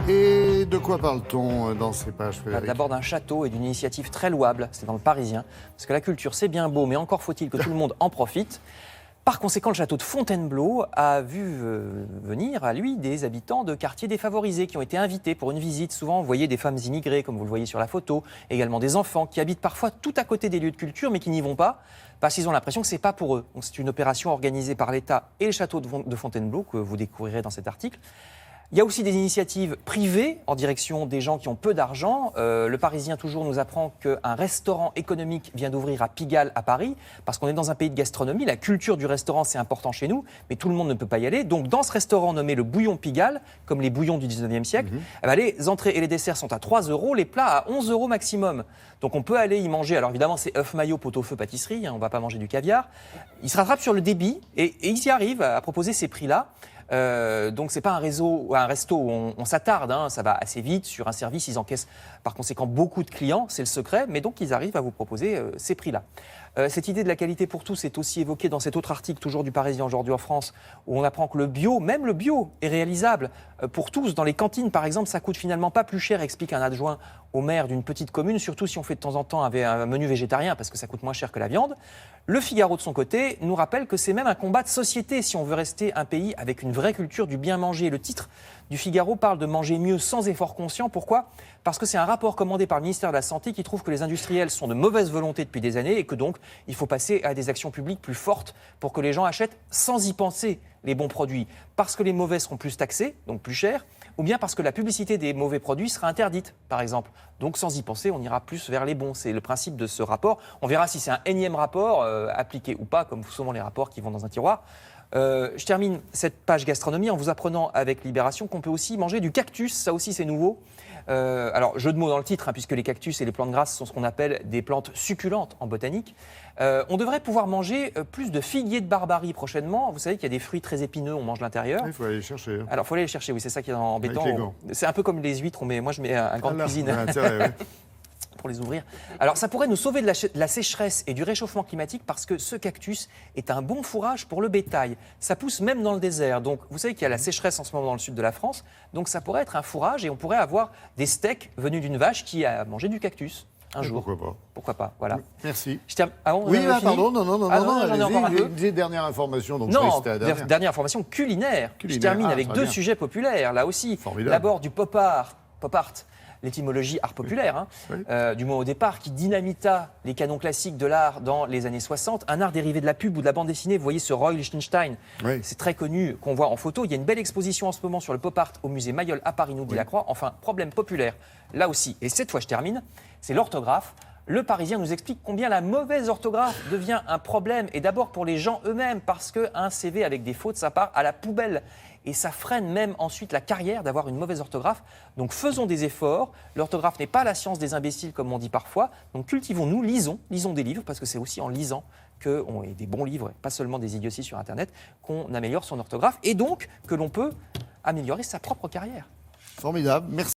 Et de quoi parle-t-on dans ces pages, Frédéric? D'abord d'un château et d'une initiative très louable, c'est dans le Parisien, parce que la culture c'est bien beau, mais encore faut-il que tout le monde en profite. Par conséquent, le château de Fontainebleau a vu venir à lui des habitants de quartiers défavorisés qui ont été invités pour une visite. Souvent, vous voyez des femmes immigrées, comme vous le voyez sur la photo, également des enfants qui habitent parfois tout à côté des lieux de culture, mais qui n'y vont pas parce qu'ils ont l'impression que ce n'est pas pour eux. Donc, c'est une opération organisée par l'État et le château de Fontainebleau que vous découvrirez dans cet article. Il y a aussi des initiatives privées en direction des gens qui ont peu d'argent. Le Parisien toujours nous apprend qu'un restaurant économique vient d'ouvrir à Pigalle à Paris, parce qu'on est dans un pays de gastronomie. La culture du restaurant, c'est important chez nous, mais tout le monde ne peut pas y aller. Donc dans ce restaurant nommé le Bouillon Pigalle, comme les bouillons du 19e siècle, les entrées et les desserts sont à 3 €, les plats à 11 € maximum. Donc on peut aller y manger. Alors évidemment, c'est œuf maillot, pot-au-feu, pâtisserie, on ne va pas manger du caviar. Il se rattrape sur le débit et il y arrive à proposer ces prix-là. Donc c'est pas un resto où on s'attarde, ça va assez vite. Sur un service, ils encaissent par conséquent beaucoup de clients, c'est le secret, mais donc ils arrivent à vous proposer ces prix-là. Cette idée de la qualité pour tous est aussi évoquée dans cet autre article, toujours du Parisien aujourd'hui en France, où on apprend que le bio, même le bio, est réalisable pour tous. Dans les cantines, par exemple, ça coûte finalement pas plus cher, explique un adjoint au maire d'une petite commune, surtout si on fait de temps en temps un menu végétarien, parce que ça coûte moins cher que la viande. Le Figaro, de son côté, nous rappelle que c'est même un combat de société si on veut rester un pays avec une vraie culture du bien manger. Le titre du Figaro parle de manger mieux sans effort conscient. Pourquoi ? Parce que c'est un rapport commandé par le ministère de la Santé qui trouve que les industriels sont de mauvaise volonté depuis des années et que donc il faut passer à des actions publiques plus fortes pour que les gens achètent sans y penser les bons produits. Parce que les mauvais seront plus taxés, donc plus chers, ou bien parce que la publicité des mauvais produits sera interdite, par exemple. Donc sans y penser, on ira plus vers les bons. C'est le principe de ce rapport. On verra si c'est un énième rapport, appliqué ou pas, comme souvent les rapports qui vont dans un tiroir. Je termine cette page gastronomie en vous apprenant avec Libération qu'on peut aussi manger du cactus, ça aussi c'est nouveau. Alors, jeu de mots dans le titre, puisque les cactus et les plantes grasses sont ce qu'on appelle des plantes succulentes en botanique. On devrait pouvoir manger plus de figuier de Barbarie prochainement. Vous savez qu'il y a des fruits très épineux, on mange l'intérieur. Il faut aller les chercher. Alors, il faut aller les chercher, oui, c'est ça qui est embêtant. Avec les gants. C'est un peu comme les huîtres, moi je mets un gant de cuisine. Ouais. Pour les ouvrir. Alors ça pourrait nous sauver de la sécheresse et du réchauffement climatique parce que ce cactus est un bon fourrage pour le bétail. Ça pousse même dans le désert. Donc vous savez qu'il y a la sécheresse en ce moment dans le sud de la France. Donc ça pourrait être un fourrage et on pourrait avoir des steaks venus d'une vache qui a mangé du cactus un jour. Pourquoi pas. Pourquoi pas, voilà. Merci. Oui, pardon, non, j'en ai encore un peu. Des dernières informations, donc Non, je c'était la dernière. information culinaire. Je Culinaire. termine avec très deux bien. sujets populaires, là aussi. Formidable. D'abord du pop art, l'étymologie art populaire, Oui. du mot au départ, qui dynamita les canons classiques de l'art dans les années 60. Un art dérivé de la pub ou de la bande dessinée. Vous voyez ce Roy Lichtenstein, Oui. c'est très connu, qu'on voit en photo. Il y a une belle exposition en ce moment sur le pop art au musée Mayol à Paris, nous dit Lacroix. Enfin, problème populaire, là aussi. Et cette fois, je termine, c'est l'orthographe. Le Parisien nous explique combien la mauvaise orthographe devient un problème, et d'abord pour les gens eux-mêmes, parce qu'un CV avec des fautes, ça part à la poubelle. Et ça freine même ensuite la carrière d'avoir une mauvaise orthographe. Donc faisons des efforts. L'orthographe n'est pas la science des imbéciles, comme on dit parfois. Donc cultivons-nous, lisons des livres, parce que c'est aussi en lisant et des bons livres, pas seulement des idioties sur Internet, qu'on améliore son orthographe, et donc que l'on peut améliorer sa propre carrière. Formidable. Merci.